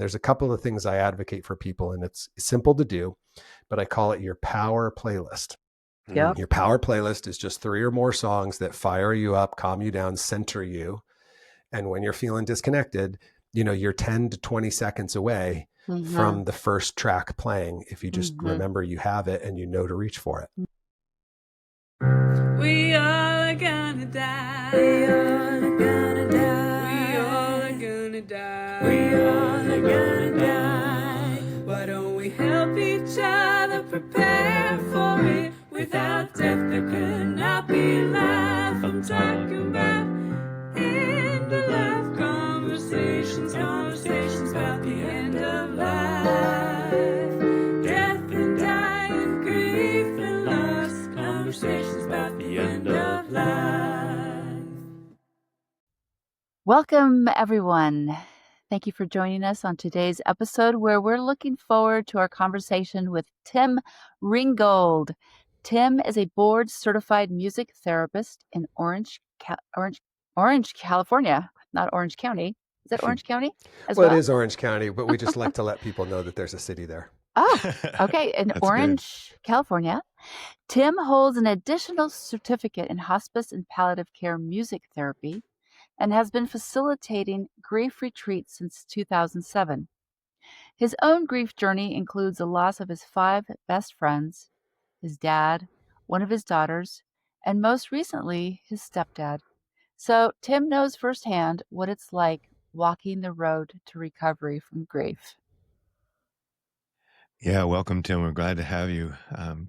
And there's a couple of things I advocate for people, and it's simple to do, but I call it your power playlist. Yep. Your power playlist is just 3 or more songs that fire you up, calm you down, center you. And when you're feeling disconnected, you're 10 to 20 seconds away from the first track playing. If you just remember you have it and you know to reach for it. We all are gonna die. We all are gonna die. We all are gonna die. We all are gonna die. Why don't we help each other prepare for it? Without death there could not be life. I'm talking about end of life conversations, conversations about the end of life. Death and dying, grief and loss, conversations about the end of life. Welcome, everyone. Thank you for joining us on today's episode, where we're looking forward to our conversation with Tim Ringgold. Tim is a board-certified music therapist in Orange, California, not Orange County. Is that Orange County as well? Well, it is Orange County, but we just like to let people know that there's a city there. Oh, okay. In Orange, California. Tim holds an additional certificate in hospice and palliative care music therapy and has been facilitating grief retreats since 2007. His own grief journey includes the loss of his 5 best friends, his dad, one of his daughters, and most recently, his stepdad. So Tim knows firsthand what it's like walking the road to recovery from grief. Yeah, welcome, Tim. We're glad to have you.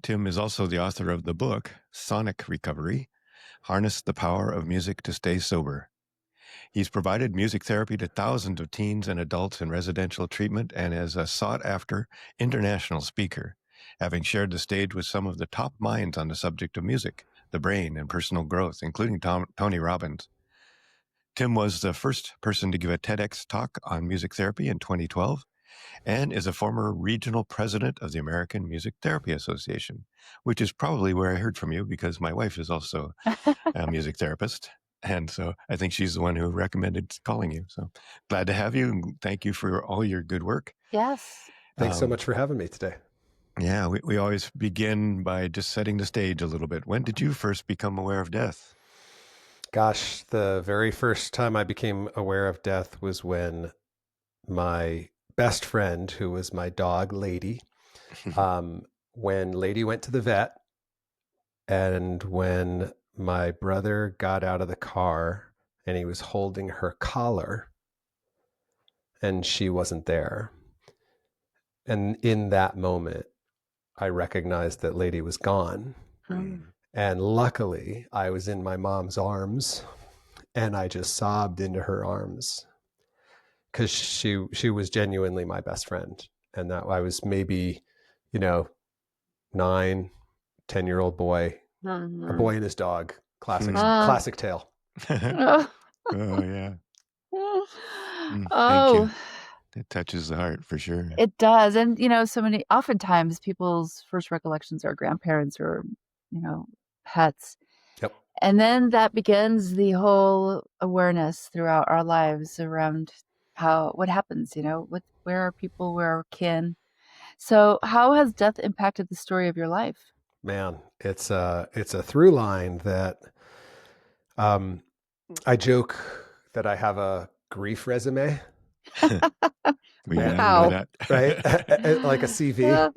Tim is also the author of the book, Sonic Recovery, Harness the Power of Music to Stay Sober. He's provided music therapy to thousands of teens and adults in residential treatment and is a sought-after international speaker, having shared the stage with some of the top minds on the subject of music, the brain, and personal growth, including Tony Robbins. Tim was the first person to give a TEDx talk on music therapy in 2012 and is a former regional president of the American Music Therapy Association, which is probably where I heard from you because my wife is also a music therapist. And so I think she's the one who recommended calling you. So glad to have you. And thank you for all your good work. Yes. Thanks so much for having me today. Yeah, we always begin by just setting the stage a little bit. When did you first become aware of death? Gosh, the very first time I became aware of death was when my best friend, who was my dog, Lady, when Lady went to the vet, and when my brother got out of the car and he was holding her collar and she wasn't there. And in that moment, I recognized that Lady was gone. And luckily, I was in my mom's arms and I just sobbed into her arms because she was genuinely my best friend. And that I was maybe, 9, 10-year-old boy, a boy and his dog, classic tale. Oh, yeah. Thank you. It touches the heart for sure. It does. And, oftentimes people's first recollections are grandparents or, pets. Yep. And then that begins the whole awareness throughout our lives around what happens, where are people, where are kin. So how has death impacted the story of your life? Man, it's a through line that I joke that I have a grief resume. Wow. Right? Like a CV,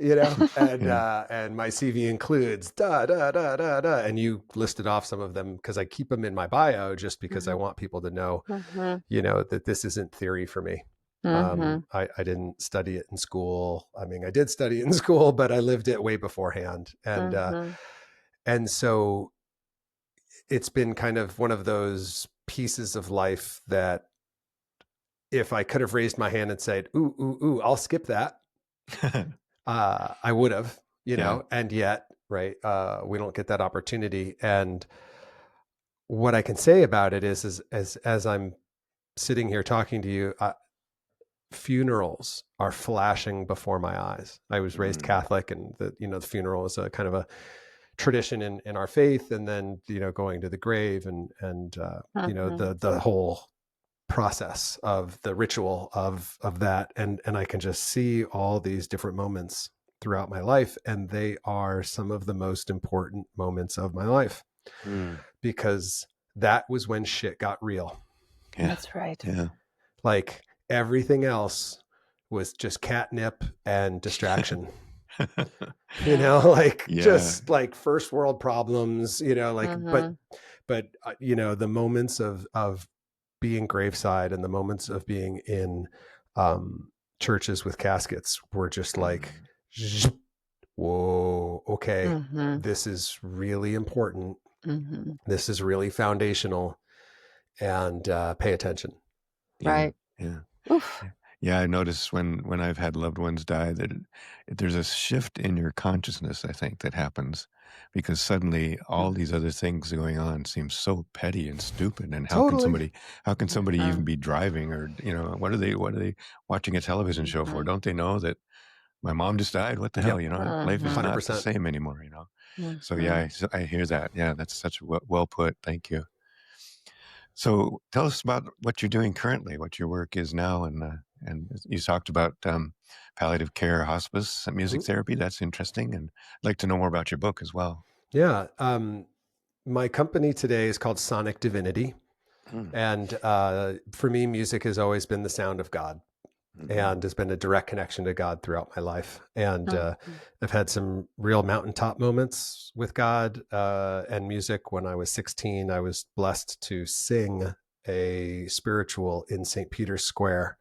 and my CV includes da, da, da, da, da. And you listed off some of them because I keep them in my bio just because I want people to know, that this isn't theory for me. I didn't study it in school. I mean, I did study it in school, but I lived it way beforehand. And so it's been kind of one of those pieces of life that if I could have raised my hand and said, ooh, I'll skip that. I would have, and yet, right. We don't get that opportunity. And what I can say about it is as I'm sitting here talking to you, funerals are flashing before my eyes. I was raised Catholic, and the funeral is a kind of a tradition in our faith. And then, going to the grave and the whole process of the ritual of that. And I can just see all these different moments throughout my life. And they are some of the most important moments of my life because that was when shit got real. Yeah. That's right. Yeah. Like everything else was just catnip and distraction. You know, like just like first world problems, you know, like, but you know, the moments of being graveside and the moments of being in churches with caskets were just like, whoa, okay, this is really important. This is really foundational, and pay attention. Right. Yeah. Oof. Yeah, I notice when I've had loved ones die that there's a shift in your consciousness, I think, that happens because suddenly all these other things going on seem so petty and stupid. And how can somebody even be driving, or, you know, what are they watching a television show for? Don't they know that my mom just died? What the hell, you know, life is not the same anymore, you know? So yeah, I hear that. Yeah, that's such well put. Thank you. So tell us about what you're doing currently, what your work is now. And you talked about palliative care, hospice, and music therapy. That's interesting. And I'd like to know more about your book as well. Yeah. My company today is called Sonic Divinity. And for me, music has always been the sound of God. And has been a direct connection to God throughout my life. And I've had some real mountaintop moments with God and music. When I was 16, I was blessed to sing a spiritual in St. Peter's Square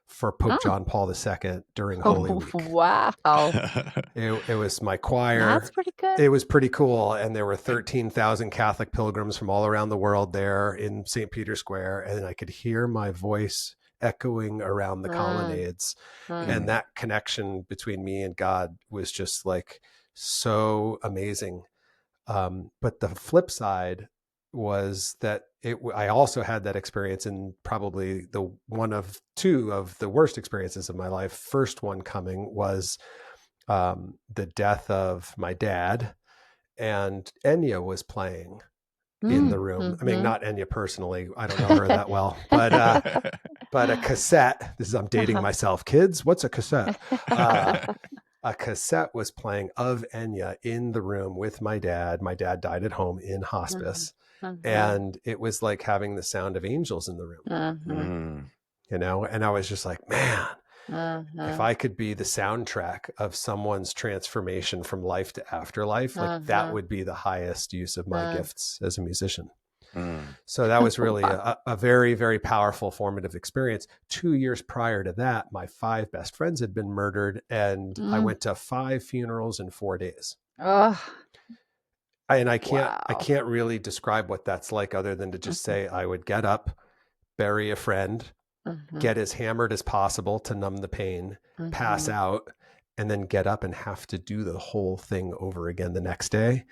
for Pope John Paul II during Holy Week. Wow. It was my choir. That's pretty good. It was pretty cool. And there were 13,000 Catholic pilgrims from all around the world there in St. Peter's Square. And I could hear my voice echoing around the colonnades. And that connection between me and God was just like so amazing. But the flip side was that I also had that experience in probably the one of two of the worst experiences of my life. First one coming was the death of my dad, and Enya was playing in the room. I mean, not Enya personally. I don't know her that well, but a cassette. I'm dating myself, kids. What's a cassette? A cassette was playing of Enya in the room with my dad. My dad died at home in hospice, and it was like having the sound of angels in the room. You know, and I was just like, man. If I could be the soundtrack of someone's transformation from life to afterlife, like that would be the highest use of my gifts as a musician. So that was really a very, very powerful formative experience. 2 years prior to that, my 5 best friends had been murdered, and I went to 5 funerals in 4 days. And I can't really describe what that's like other than to just say I would get up, bury a friend, get as hammered as possible to numb the pain, pass out, and then get up and have to do the whole thing over again the next day,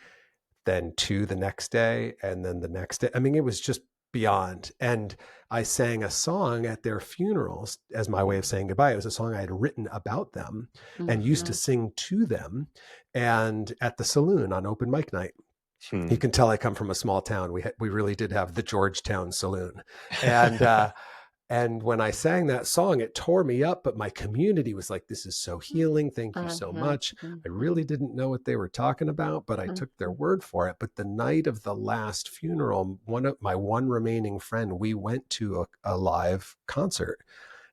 then 2 the next day, and then the next day. I mean, it was just beyond. And I sang a song at their funerals as my way of saying goodbye. It was a song I had written about them and used to sing to them, and at the saloon on open mic night. You can tell I come from a small town. We really did have the Georgetown Saloon. And and when I sang that song, it tore me up, but my community was like, this is so healing. Thank you so much. I really didn't know what they were talking about, but I took their word for it. But the night of the last funeral, my one remaining friend, we went to a live concert.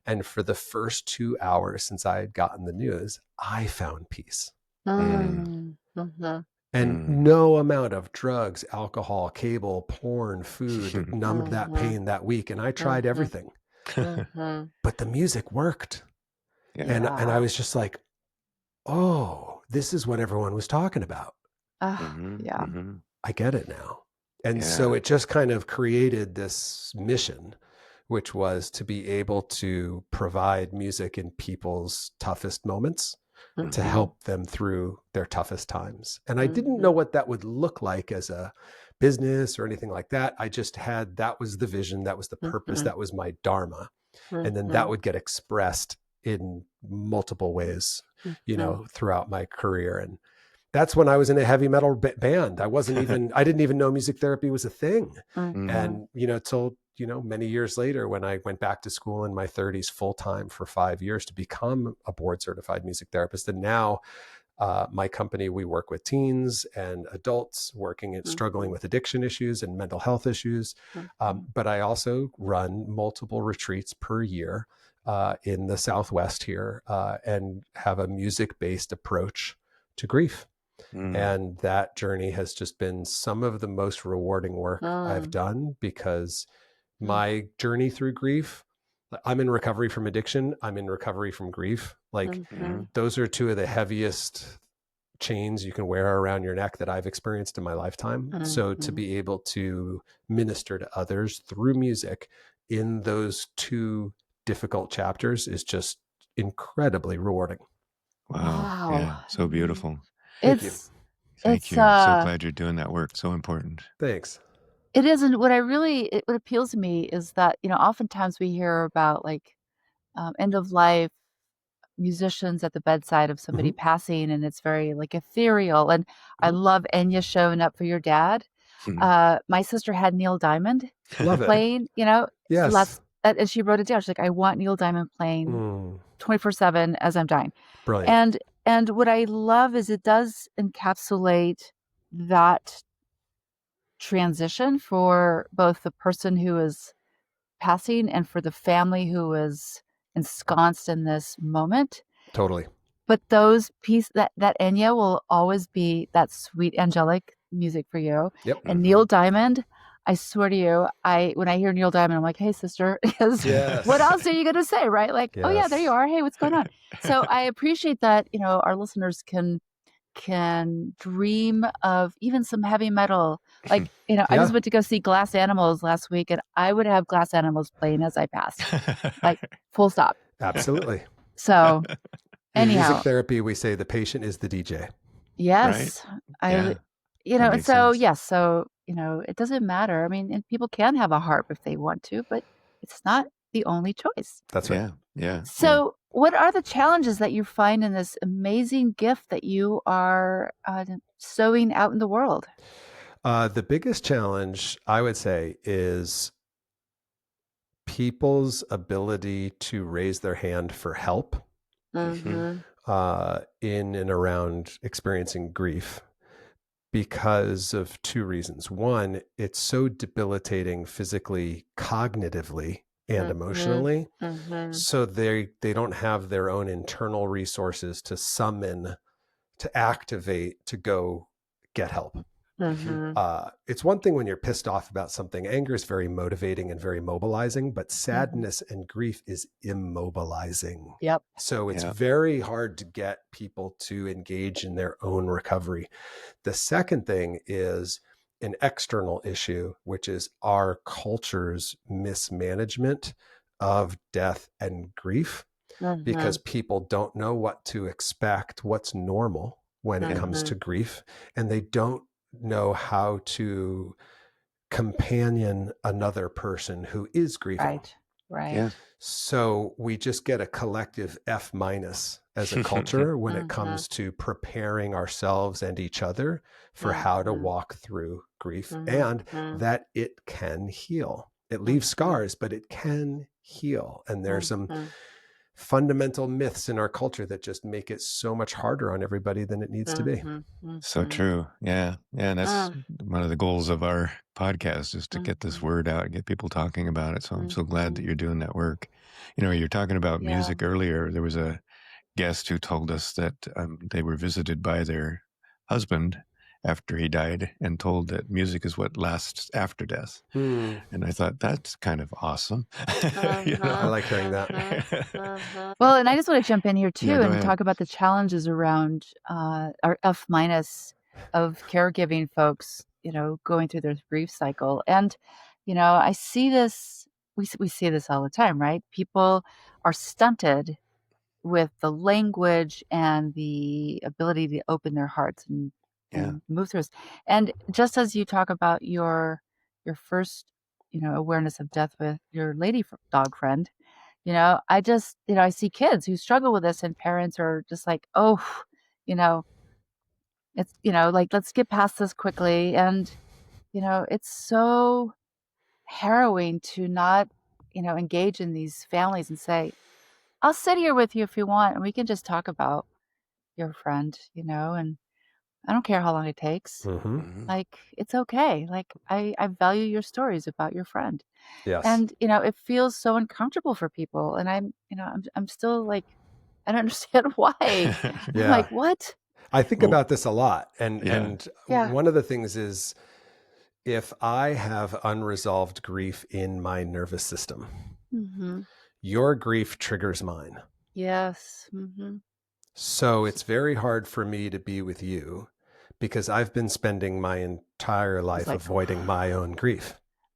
And for the first 2 hours since I had gotten the news, I found peace. And no amount of drugs, alcohol, cable, porn, food numbed that pain that week. And I tried everything. But the music worked. And I was just like, oh, this is what everyone was talking about. I get it now. And so it just kind of created this mission, which was to be able to provide music in people's toughest moments to help them through their toughest times. And I didn't know what that would look like as a business or anything like that. I just had, that was the vision, that was the purpose, that was my dharma. And then that would get expressed in multiple ways, you know, throughout my career. And that's when I was in a heavy metal band. I didn't even know music therapy was a thing. And, you know, till many years later, when I went back to school in my 30s full time for 5 years to become a board certified music therapist. And now my company, we work with teens and adults working and struggling with addiction issues and mental health issues. But I also run multiple retreats per year in the Southwest here and have a music-based approach to grief. And that journey has just been some of the most rewarding work I've done, because my journey through grief, I'm in recovery from addiction, I'm in recovery from grief. Like those are two of the heaviest chains you can wear around your neck that I've experienced in my lifetime. So to be able to minister to others through music in those two difficult chapters is just incredibly rewarding. Wow. Yeah, so beautiful. Thank you. Thank you. So glad you're doing that work. So important. Thanks. It isn't what what appeals to me is that, oftentimes we hear about like end of life musicians at the bedside of somebody passing, and it's very like ethereal. And I love Enya showing up for your dad. My sister had Neil Diamond playing, Yes. and she wrote it down. She's like, I want Neil Diamond playing 24/7 as I'm dying. Brilliant. And what I love is it does encapsulate that transition for both the person who is passing and for the family who is ensconced in this moment. Totally. But those pieces, that Enya will always be that sweet angelic music for you. Yep. And Neil Diamond, I swear to you, when I hear Neil Diamond, I'm like, hey, sister, because what else are you going to say, right? Like, oh yeah, there you are. Hey, what's going on? So I appreciate that, our listeners can dream of even some heavy metal. Like, I just went to go see Glass Animals last week, and I would have Glass Animals playing as I passed, like full stop. Absolutely. So anyhow, in music therapy, we say the patient is the DJ. Yes. Right? And so, yes. So, it doesn't matter. I mean, and people can have a harp if they want to, but it's not the only choice. That's right. Yeah. So what are the challenges that you find in this amazing gift that you are sowing out in the world? The biggest challenge, I would say, is people's ability to raise their hand for help in and around experiencing grief, because of two reasons. One, it's so debilitating physically, cognitively, and emotionally. So they don't have their own internal resources to summon, to activate, to go get help. It's one thing when you're pissed off about something. Anger is very motivating and very mobilizing, but sadness and grief is immobilizing. Yep. So it's very hard to get people to engage in their own recovery. The second thing is an external issue, which is our culture's mismanagement of death and grief, because people don't know what to expect, what's normal when it comes to grief, and they don't know how to companion another person who is grieving. Right. Yeah. So we just get a collective F- as a culture when it comes to preparing ourselves and each other for how to walk through grief, and that it can heal. It leaves scars, but it can heal. And there's some fundamental myths in our culture that just make it so much harder on everybody than it needs to be. So true. Yeah. And that's one of the goals of our podcast, is to get this word out and get people talking about it. So I'm so glad that you're doing that work. You're talking about music earlier. There was a guest who told us that they were visited by their husband after he died and told that music is what lasts after death. And I thought, that's kind of awesome. I like hearing that. Well, and I just want to jump in here too and ahead. talk about the challenges around our F- of caregiving folks, going through their grief cycle. And, I see this, we see this all the time, right? People are stunted with the language and the ability to open their hearts and move through this. And just as you talk about your first, awareness of death with your lady dog friend, I just, I see kids who struggle with this, and parents are just like, oh, it's, like, let's get past this quickly. And, it's so harrowing to not, engage in these families and say, I'll sit here with you if you want, and we can just talk about your friend, and I don't care how long it takes. Mm-hmm. Like, it's okay. Like, I value your stories about your friend. Yes. And, it feels so uncomfortable for people. And I'm still like, I don't understand why. I'm Yeah. like, what? I think about this a lot. And Yeah. one of the things is, if I have unresolved grief in my nervous system, Mm-hmm. your grief triggers mine. Yes. Mm-hmm. So it's very hard for me to be with you because I've been spending my entire life like, avoiding my own grief.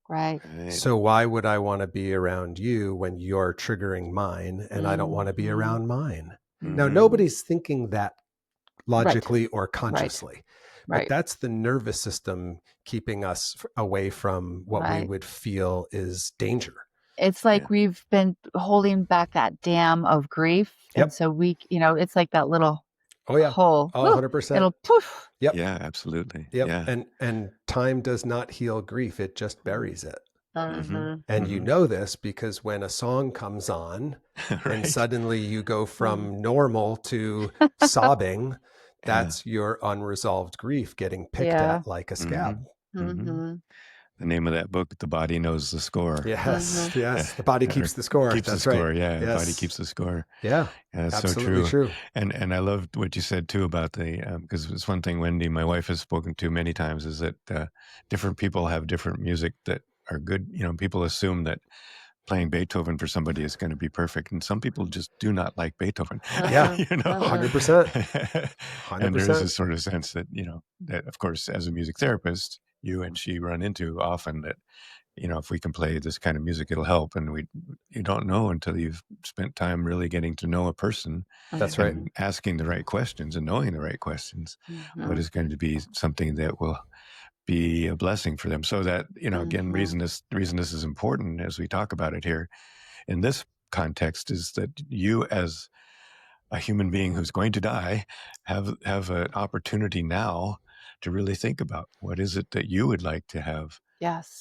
Right. So why would I want to be around you when you're triggering mine and I don't want to be around mine? Now, nobody's thinking that logically or consciously, but that's the nervous system keeping us away from what we would feel is danger. It's like we've been holding back that dam of grief. Yep. And so we, it's like that little hole. 100%. It'll poof. Yep. Yeah, absolutely. Yep. Yeah. And time does not heal grief. It just buries it. Mm-hmm. And you know this because when a song comes on and suddenly you go from normal to sobbing, that's your unresolved grief getting picked at like a scab. The name of that book, The Body Knows the Score. Yes, yes. The body keeps the score. Keeps That's the score, right. yeah. Yes. The body keeps the score. Yeah, that's absolutely so true. And I loved what you said too about the, because it's one thing Wendy, my wife, has spoken to many times, is that different people have different music that are good. People assume that playing Beethoven for somebody is going to be perfect, and some people just do not like Beethoven. Yeah, 100%. And there is a sort of sense that that of course, as a music therapist, you and she run into often, that if we can play this kind of music, it'll help. And you don't know until you've spent time really getting to know a person. That's right. And asking the right questions and knowing the right questions, what is going to be something that will be a blessing for them. So that, again, the reason this is important as we talk about it here in this context is that you, as a human being who's going to die, have an opportunity now to really think about what is it that you would like to have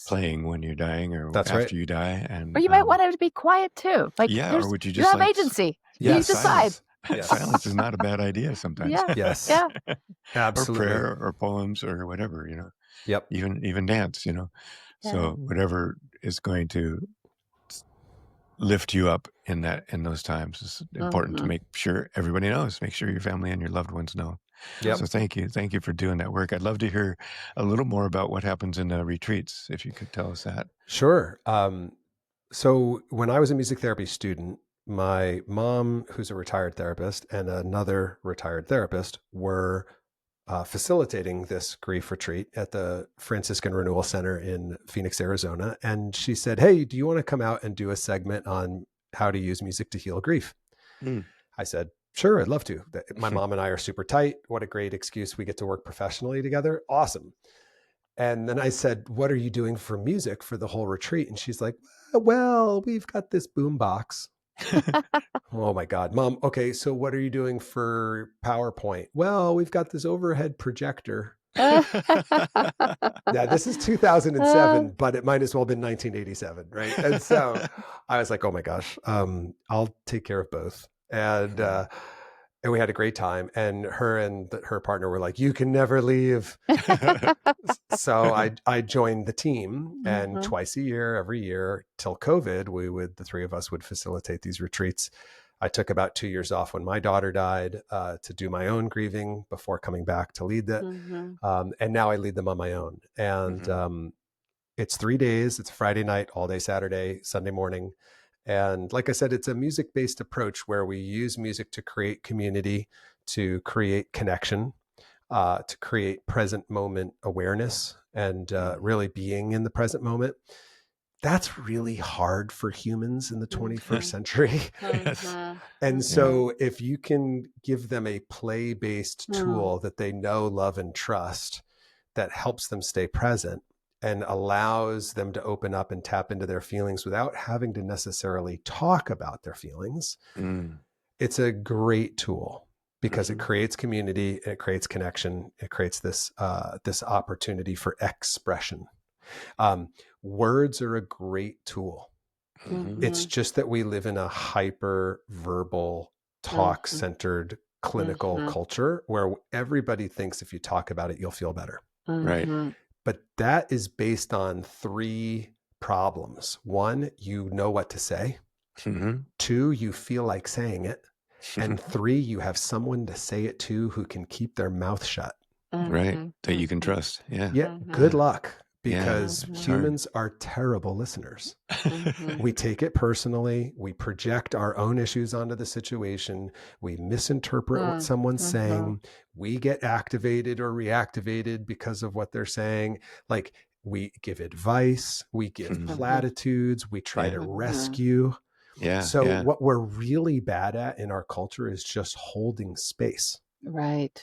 playing when you're dying or after you die. And or you might want it to be quiet too. Like, or would you just have agency. You decide. Silence is not a bad idea sometimes. Yes. Yeah. Absolutely. Or prayer or poems or whatever, Yep. Even dance, So whatever is going to lift you up in those times is important to make sure everybody knows. Make sure your family and your loved ones know. Yep. So thank you for doing that work. I'd love to hear a little more about what happens in the retreats, if you could tell us that. Sure. So when I was a music therapy student, my mom, who's a retired therapist, and another retired therapist were facilitating this grief retreat at the Franciscan Renewal Center in Phoenix, Arizona. And she said, hey, do you want to come out and do a segment on how to use music to heal grief? I said, sure, I'd love to. My mom and I are super tight. What a great excuse. We get to work professionally together. Awesome. And then I said, what are you doing for music for the whole retreat? And she's like, well, we've got this boom box. Oh my God, Mom. Okay. So what are you doing for PowerPoint? Well, we've got this overhead projector. Yeah, this is 2007, but it might as well have been 1987. Right. And so I was like, oh my gosh, I'll take care of both. And we had a great time, and her partner were like, you can never leave. So I joined the team, and twice a year, every year till COVID, the three of us would facilitate these retreats. I took about 2 years off when my daughter died to do my own grieving before coming back to lead that. And now I lead them on my own. And it's 3 days. It's Friday night, all day Saturday, Sunday morning. And like I said, it's a music-based approach where we use music to create community, to create connection, to create present moment awareness, and really being in the present moment. That's really hard for humans in the 21st century. And so if you can give them a play-based tool that they know, love, and trust that helps them stay present and allows them to open up and tap into their feelings without having to necessarily talk about their feelings, it's a great tool because it creates community, it creates connection, it creates this opportunity for expression. Words are a great tool. Mhm. It's just that we live in a hyper verbal, talk centered clinical culture where everybody thinks if you talk about it, you'll feel better. Right. But that is based on 3 problems. 1, you know what to say. Mhm. 2, you feel like saying it. And 3, you have someone to say it to who can keep their mouth shut. Right. That you can trust. Yeah. Yeah, good luck, Yeah. because It's hard. humans are terrible listeners. We take it personally. We project our own issues onto the situation. We misinterpret what someone's saying. We get activated or reactivated because of what they're saying. Like, we give advice, we give platitudes, we try to rescue. Yeah. So Yeah. what we're really bad at in our culture is just holding space. Right.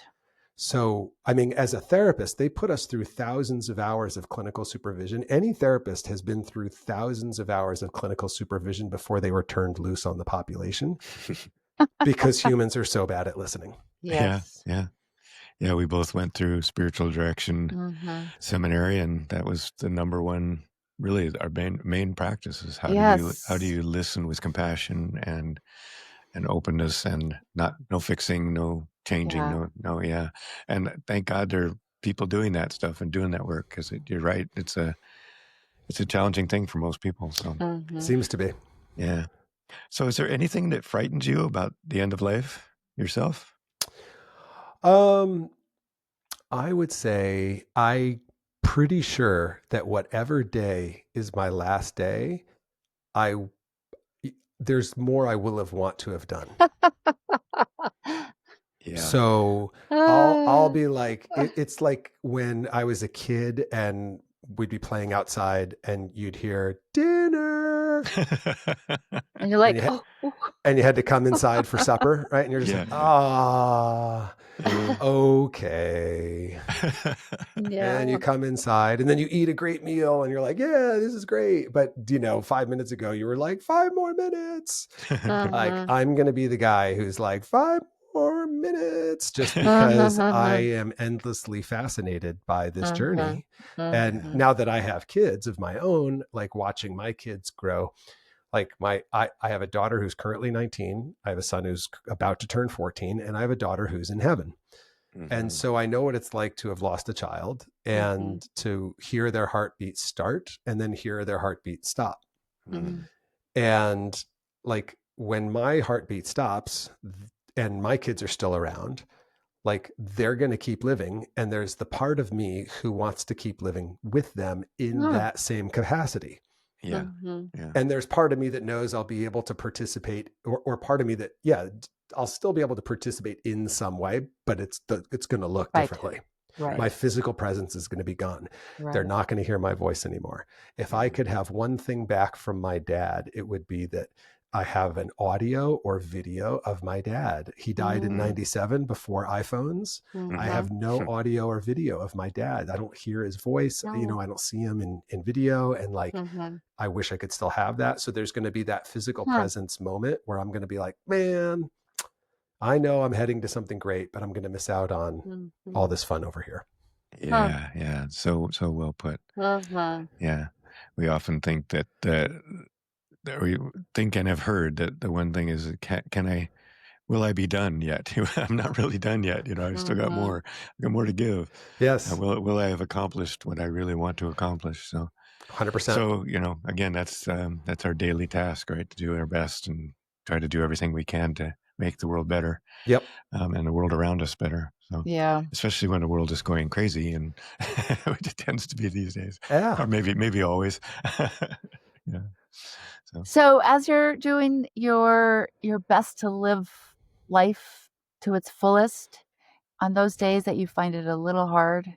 So, I mean, as a therapist, they put us through thousands of hours of clinical supervision. Any therapist has been through thousands of hours of clinical supervision before they were turned loose on the population, because humans are so bad at listening. Yes. Yeah. Yeah. We both went through spiritual direction seminary, and that was the number one, really our main practice is how do you listen with compassion and openness, and no fixing, no changing, no. Yeah. And thank God there are people doing that stuff and doing that work, because you're right. It's a challenging thing for most people. So Seems to be. yeah. So is there anything that frightens you about the end of life yourself? I would say I'm pretty sure that whatever day is my last day, there's more I will have want to have done. Yeah. So I'll be like, it's like when I was a kid and we'd be playing outside and you'd hear dinner And you're like, and you had to come inside for supper, right? And you're just okay. And you come inside and then you eat a great meal and you're like, yeah, this is great. But 5 minutes ago you were like, 5 more minutes. Like, I'm going to be the guy who's like, 5 more minutes, just because I am endlessly fascinated by this journey. And now that I have kids of my own, like watching my kids grow, like I have a daughter who's currently 19. I have a son who's about to turn 14, and I have a daughter who's in heaven. And so I know what it's like to have lost a child and to hear their heartbeat start and then hear their heartbeat stop. And like, when my heartbeat stops and my kids are still around, like, they're going to keep living. And there's the part of me who wants to keep living with them in that same capacity. Yeah. And there's part of me that knows I'll be able to participate, or part of me that, I'll still be able to participate in some way, but it's going to look differently. Right. My physical presence is going to be gone. Right. They're not going to hear my voice anymore. If I could have one thing back from my dad, it would be that I have an audio or video of my dad. He died in 97 before iPhones. I have no audio or video of my dad. I don't hear his voice. I don't see him in video. And like, I wish I could still have that. So there's going to be that physical presence moment where I'm going to be like, man, I know I'm heading to something great, but I'm going to miss out on all this fun over here. Yeah. Yeah. So well put. Yeah. We often think that we think and have heard that the one thing is, will I be done yet? I'm not really done yet. I've still got more. I've got more to give. Yes. Will I have accomplished what I really want to accomplish? So 100%. So, again, that's our daily task, right? To do our best and try to do everything we can to make the world better. Yep. And the world around us better. So especially when the world is going crazy, and which it tends to be these days. Yeah. Or maybe always. Yeah. So as you're doing your best to live life to its fullest, on those days that you find it a little hard,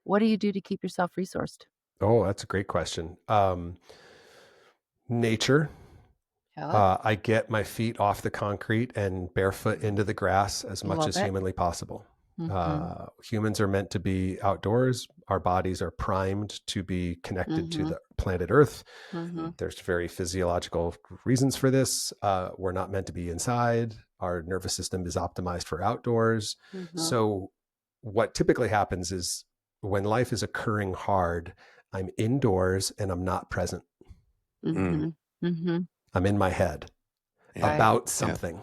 what do you do to keep yourself resourced? Oh, that's a great question. Nature. I get my feet off the concrete and barefoot into the grass as much as humanly possible. Humans are meant to be outdoors. Our bodies are primed to be connected to the planet Earth. There's very physiological reasons for this. We're not meant to be inside. Our nervous system is optimized for outdoors. So what typically happens is when life is occurring hard, I'm indoors and I'm not present. Mm-hmm. Mm-hmm. I'm in my head about something.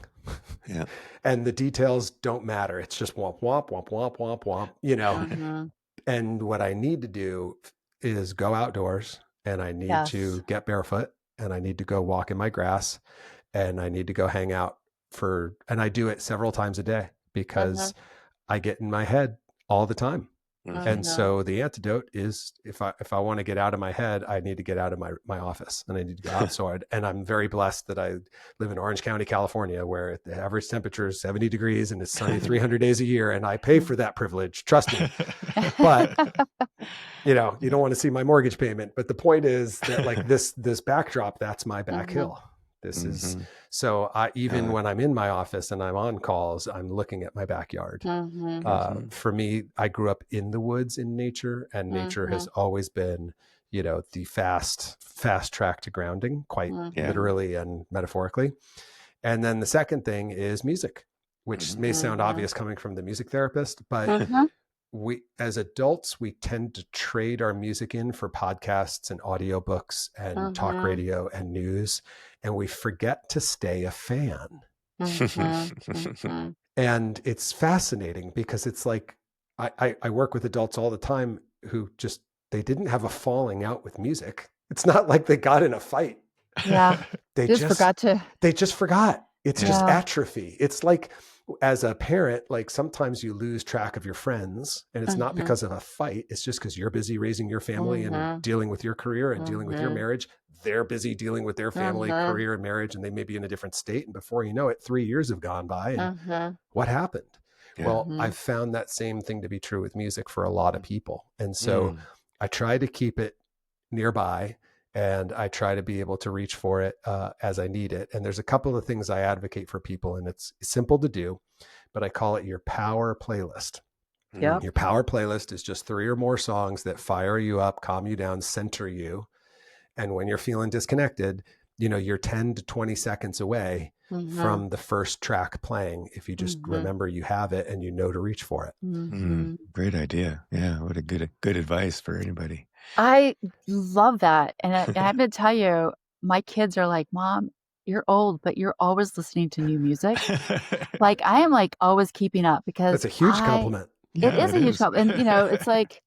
Yeah. And the details don't matter. It's just womp, womp, womp, womp, womp, womp, you know. Mm-hmm. And what I need to do is go outdoors, and I need to get barefoot, and I need to go walk in my grass, and I need to go hang out and I do it several times a day because I get in my head all the time. And so the antidote is if I want to get out of my head, I need to get out of my office, and I need to go outside. And I'm very blessed that I live in Orange County, California, where the average temperature is 70 degrees and it's sunny 300 days a year. And I pay for that privilege. Trust me. But you know, you don't want to see my mortgage payment. But the point is that like this backdrop, that's my back hill. This is so even when I'm in my office and I'm on calls, I'm looking at my backyard. For me, I grew up in the woods in nature, and nature has always been, you know, the fast track to grounding, quite literally and metaphorically. And then the second thing is music, which may sound obvious coming from the music therapist, but we, as adults, we tend to trade our music in for podcasts and audiobooks and talk radio and news. And we forget to stay a fan. And it's fascinating because it's like, I work with adults all the time who just, they didn't have a falling out with music. It's not like they got in a fight. Yeah. They just forgot to. They just forgot. It's just atrophy. It's like, as a parent, like sometimes you lose track of your friends, and it's not because of a fight. It's just because you're busy raising your family and dealing with your career and dealing with your marriage. They're busy dealing with their family, career, and marriage, and they may be in a different state. And before you know it, 3 years have gone by. And what happened? Well, I've found that same thing to be true with music for a lot of people. And so I try to keep it nearby, and I try to be able to reach for it as I need it. And there's a couple of things I advocate for people, and it's simple to do, but I call it your power playlist. Yep. Your power playlist is just 3 or more songs that fire you up, calm you down, center you. And when you're feeling disconnected, you know, you're 10 to 20 seconds away from the first track playing, if you just remember you have it and you know to reach for it. Great idea. Yeah. What a good advice for anybody. I love that. And I'm going to tell you, my kids are like, Mom, you're old, but you're always listening to new music. Like I am like always keeping up because that's a huge compliment. It is a huge compliment. And you know, it's like,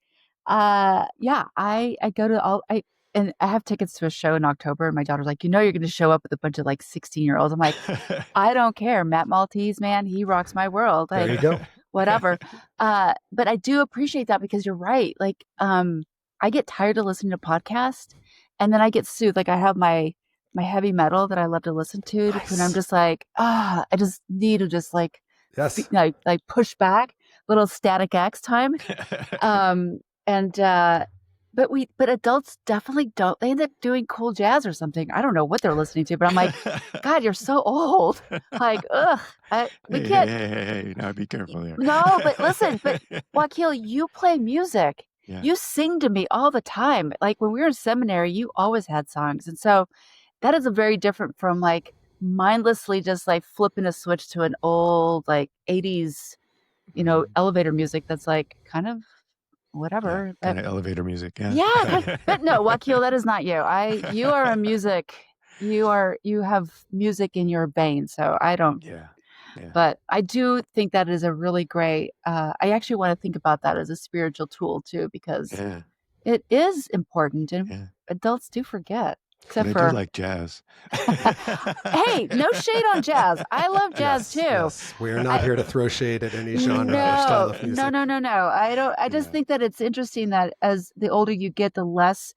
I go to and I have tickets to a show in October, and my daughter's like, you know, you're going to show up with a bunch of like 16-year-olds. I'm like, I don't care. Matt Maltese, man, he rocks my world. There you go. Whatever. But I do appreciate that because you're right. Like, I get tired of listening to podcasts, and then I get soothed. Like I have my heavy metal that I love to listen to, and I'm just like, I just need to just like, like push back, little Static X time. But adults definitely don't. They end up doing cool jazz or something. I don't know what they're listening to, but I'm like, God, you're so old. Like, we can't. Hey, now be careful there. No, but listen, but Wakil, you play music. Yeah. You sing to me all the time. Like when we were in seminary, you always had songs. And so that is a very different from like mindlessly just like flipping a switch to an old like 80s, you know, elevator music that's like kind of whatever. Yeah, kind of elevator music. Yeah. Yeah. But no, Wakil, that is not you. You are a music. You have music in your veins. So I don't. Yeah. But I do think that is a really great, I actually want to think about that as a spiritual tool too, because it is important and adults do forget. Except for I do like jazz. Hey, no shade on jazz. I love jazz too. Yes. We're not here to throw shade at any genre or style of music. No. I don't. I just think that it's interesting that as the older you get, the less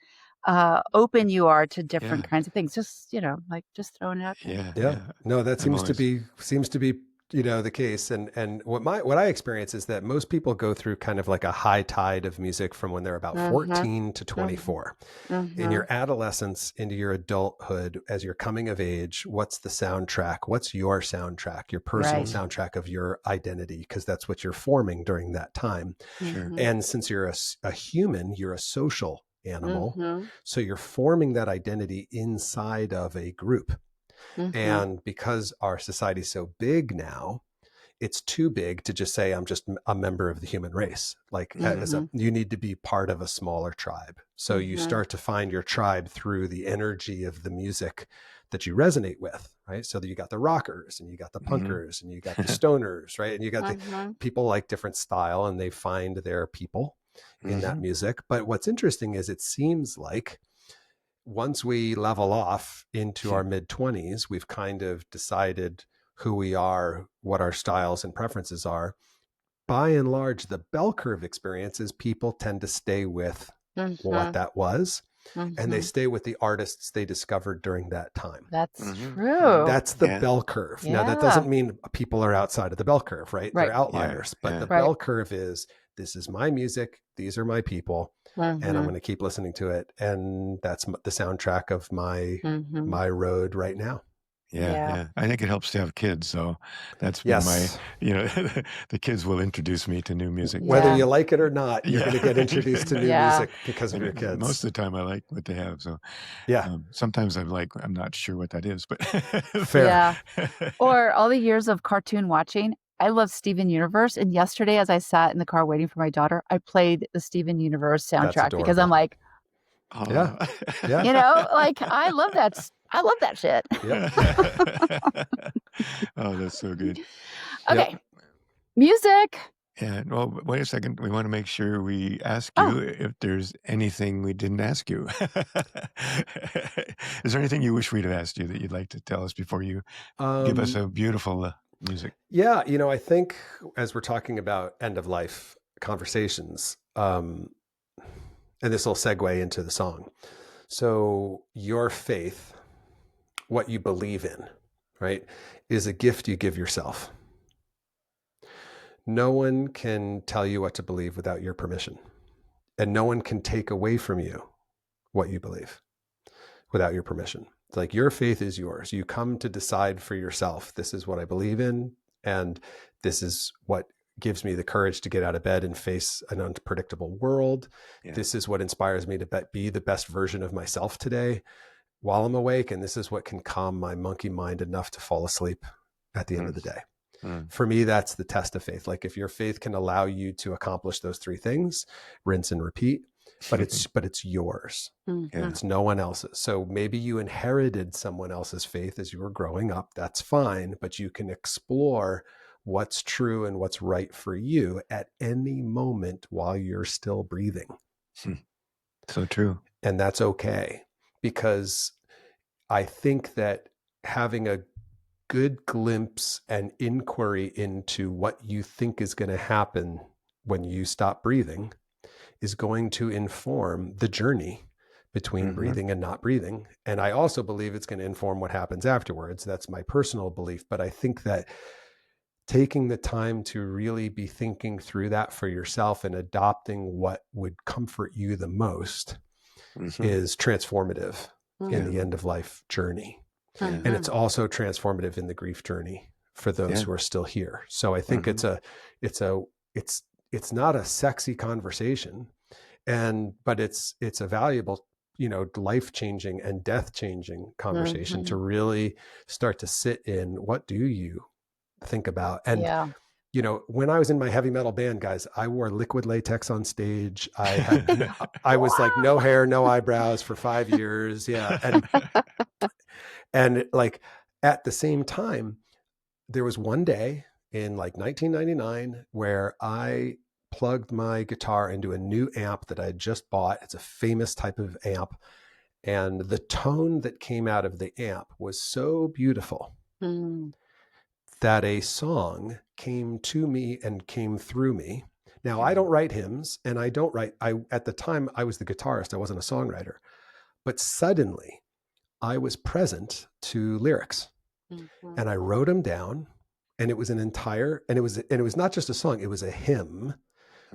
open you are to different kinds of things. Just like just throwing it out there. Yeah. No, that seems to be you know the case, and what I experience is that most people go through kind of like a high tide of music from when they're about 14 to 24. In your adolescence into your adulthood, as you're coming of age, what's the soundtrack? What's your soundtrack, your personal soundtrack of your identity? Because that's what you're forming during that time. Sure. And since you're a human, you're a social animal, so you're forming that identity inside of a group. And because our society is so big now, it's too big to just say I'm just a member of the human race. Like you need to be part of a smaller tribe. So you start to find your tribe through the energy of the music that you resonate with, right? So that you got the rockers and you got the punkers and you got the stoners, right? And you got the people like different style, and they find their people in that music. But what's interesting is it seems like once we level off into our mid-20s, we've kind of decided who we are, what our styles and preferences are. By and large, the bell curve experiences, people tend to stay with what that was, and they stay with the artists they discovered during that time. That's true. That's the bell curve. Now, that doesn't mean people are outside of the bell curve, right? They're outliers, but the bell curve is, this is my music, these are my people, and I'm going to keep listening to it. And that's the soundtrack of my road right now. Yeah. I think it helps to have kids. So that's been my, the kids will introduce me to new music. Whether you like it or not, you're going to get introduced to new music because of your kids. Most of the time I like what they have. So sometimes I'm not sure what that is, but fair. Yeah. Or all the years of cartoon watching. I love Steven Universe. And yesterday, as I sat in the car waiting for my daughter, I played the Steven Universe soundtrack because I'm like, yeah. I love that. I love that shit. Oh, that's so good. Okay. Music. Yeah. Well, wait a second. We want to make sure we ask you if there's anything we didn't ask you. Is there anything you wish we'd have asked you that you'd like to tell us before you give us a beautiful music? Yeah. I think as we're talking about end of life conversations, and this will segue into the song. So your faith, what you believe in, right, is a gift you give yourself. No one can tell you what to believe without your permission. And no one can take away from you what you believe without your permission. It's like your faith is yours. You come to decide for yourself, this is what I believe in, and this is what gives me the courage to get out of bed and face an unpredictable world. Yeah. This is what inspires me to be the best version of myself today while I'm awake. And this is what can calm my monkey mind enough to fall asleep at the end of the day. For me, that's the test of faith. Like if your faith can allow you to accomplish those three things, rinse and repeat, but it's yours. It's no one else's. So maybe you inherited someone else's faith as you were growing up. That's fine, but you can explore what's true and what's right for you at any moment while you're still breathing. So true. And that's okay, because I think that having a good glimpse and inquiry into what you think is going to happen when you stop breathing is going to inform the journey between breathing and not breathing. And I also believe it's going to inform what happens afterwards. That's my personal belief. But I think that taking the time to really be thinking through that for yourself and adopting what would comfort you the most is transformative in the end of life journey. And it's also transformative in the grief journey for those who are still here. So I think it's not a sexy conversation, but it's a valuable, life-changing and death-changing conversation to really start to sit in, what do you think about? And when I was in my heavy metal band, guys, I wore liquid latex on stage. I was like no hair, no eyebrows for 5 years. Yeah. And like at the same time, there was one day in like 1999 where I plugged my guitar into a new amp that I had just bought. It's a famous type of amp. And the tone that came out of the amp was so beautiful that a song came to me and came through me. Now, I don't write hymns, and at the time I was the guitarist. I wasn't a songwriter, but suddenly I was present to lyrics and I wrote them down, and it was and it was not just a song, it was a hymn,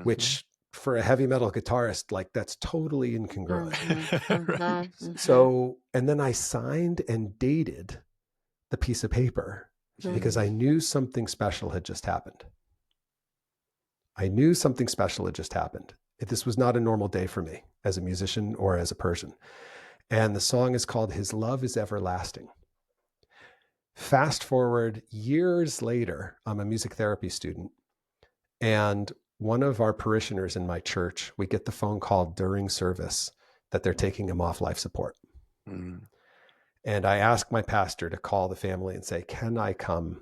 which for a heavy metal guitarist, like that's totally incongruent. Right. So, and then I signed and dated the piece of paper because I knew something special had just happened. This was not a normal day for me as a musician or as a person. And the song is called His Love is Everlasting. Fast forward years later, I'm a music therapy student, and one of our parishioners in my church, we get the phone call during service that they're taking him off life support. Mm. And I asked my pastor to call the family and say, can I come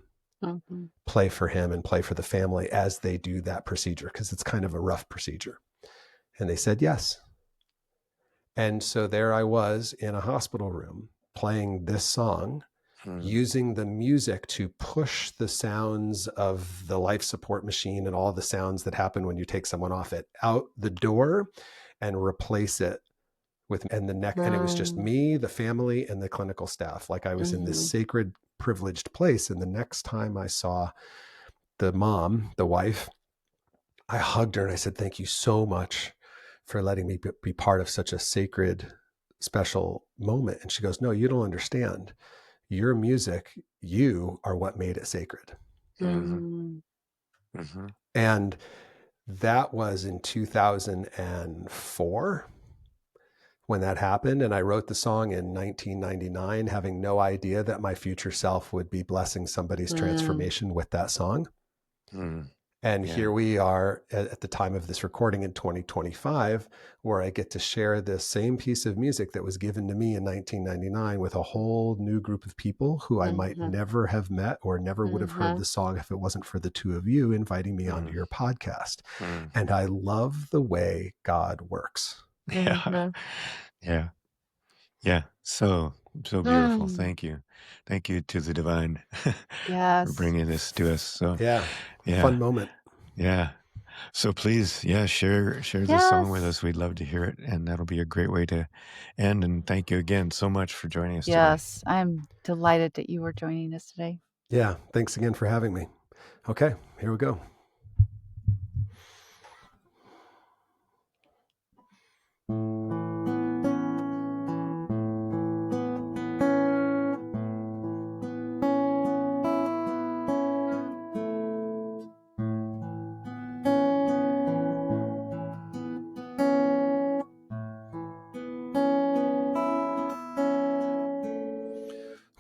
play for him and play for the family as they do that procedure? Because it's kind of a rough procedure. And they said yes. And so there I was in a hospital room playing this song, using the music to push the sounds of the life support machine and all the sounds that happen when you take someone off it out the door and replace it with, and the neck. And it was just me, the family, and the clinical staff. Like I was in this sacred, privileged place. And the next time I saw the mom, the wife, I hugged her and I said, thank you so much for letting me be part of such a sacred, special moment. And she goes, no, you don't understand. Your music, you are what made it sacred. Mm-hmm. Mm-hmm. And that was in 2004 when that happened. And I wrote the song in 1999, having no idea that my future self would be blessing somebody's transformation with that song. And here we are at the time of this recording in 2025, where I get to share this same piece of music that was given to me in 1999 with a whole new group of people who I might never have met or never would have heard the song if it wasn't for the two of you inviting me onto your podcast. And I love the way God works. Yeah. Yeah. Yeah. So beautiful. Thank you. Thank you to the divine Yes. for bringing this to us. So yeah. Fun moment. Yeah. So please, share this song with us. We'd love to hear it. And that'll be a great way to end. And thank you again so much for joining us today. Yes. I'm delighted that you were joining us today. Yeah. Thanks again for having me. Okay, here we go.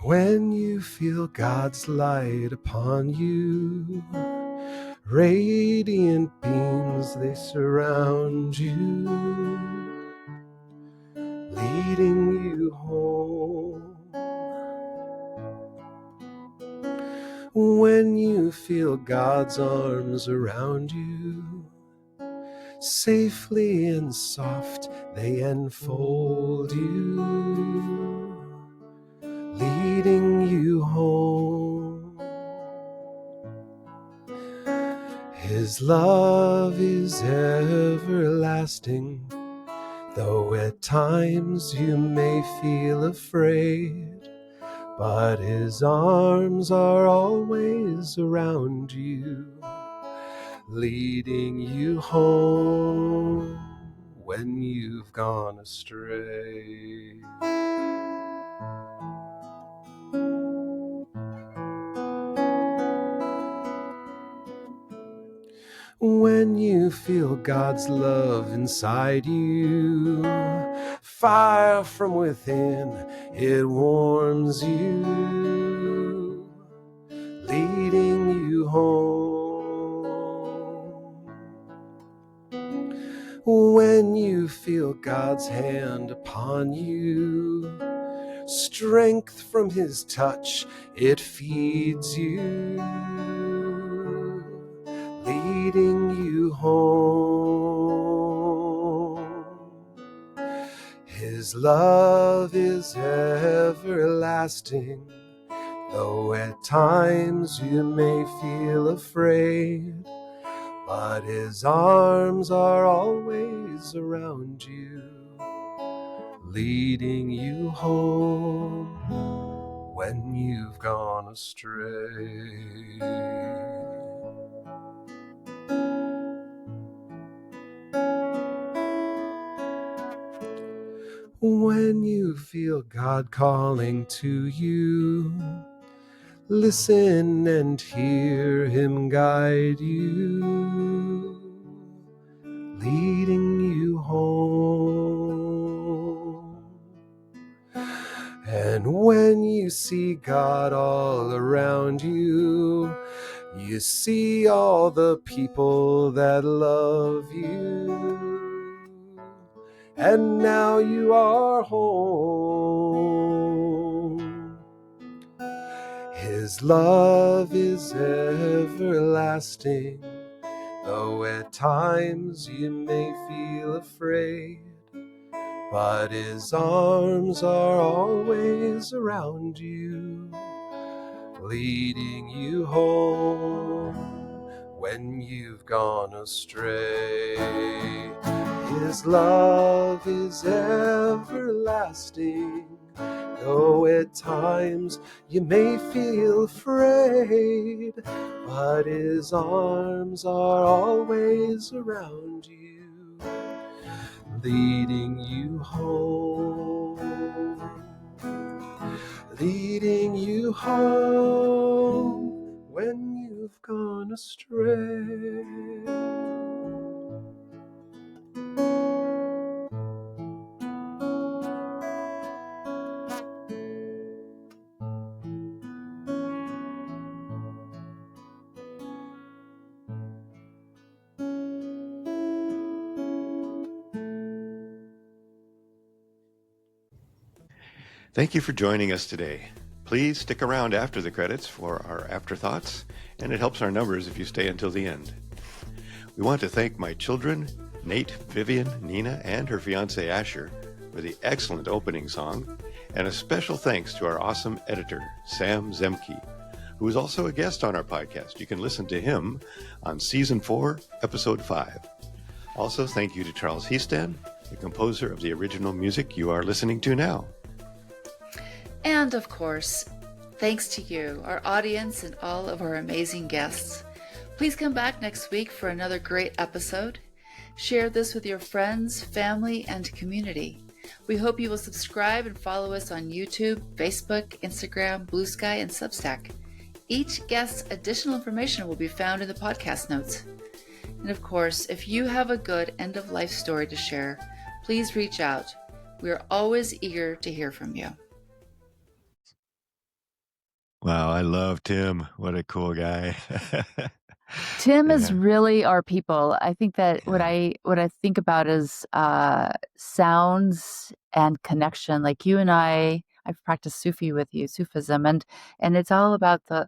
When you feel God's light upon you, radiant beams, they surround you, leading you home. When you feel God's arms around you, safely and soft they enfold you, leading you home. His love is everlasting, though at times you may feel afraid, but his arms are always around you, leading you home when you've gone astray. When you feel God's love inside you, fire from within, it warms you, leading you home. When you feel God's hand upon you, strength from his touch, it feeds you, leading you home. His love is everlasting, though at times you may feel afraid, but his arms are always around you, leading you home when you've gone astray. When you feel God calling to you, listen and hear him guide you, leading you home. And And when you see God all around you, you see all the people that love you. And now you are home. His love is everlasting, though at times you may feel afraid. But his arms are always around you, leading you home when you've gone astray. His love is everlasting, though at times you may feel afraid. But his arms are always around you, leading you home, leading you home when you've gone astray. Thank you for joining us today. Please stick around after the credits for our afterthoughts, and it helps our numbers if you stay until the end. We want to thank my children, Nate, Vivian, Nina, and her fiancé Asher, for the excellent opening song, and a special thanks to our awesome editor, Sam Zemke, who is also a guest on our podcast. You can listen to him on Season 4, Episode 5. Also, thank you to Charles Heaston, the composer of the original music you are listening to now. And of course, thanks to you, our audience, and all of our amazing guests. Please come back next week for another great episode. Share this with your friends, family, and community. We hope you will subscribe and follow us on YouTube, Facebook, Instagram, Blue Sky, and Substack. Each guest's additional information will be found in the podcast notes. And of course, if you have a good end-of-life story to share, please reach out. We are always eager to hear from you. Wow, I love Tim. What a cool guy. Tim is really our people. I think that what I think about is sounds and connection. Like you and I've practiced Sufism, and it's all about the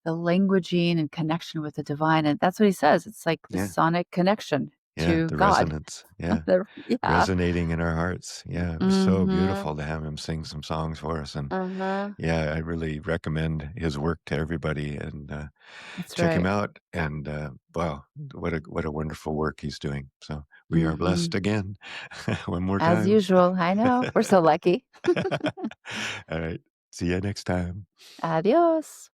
languaging and connection with the divine. And that's what he says. It's like the sonic connection to the God. resonance. Resonating in our hearts. Yeah, it was so beautiful to have him sing some songs for us. And I really recommend his work to everybody, and check him out. And wow, what a wonderful work he's doing. So we are blessed again. One more time. As usual. I know. We're so lucky. All right. See you next time. Adios.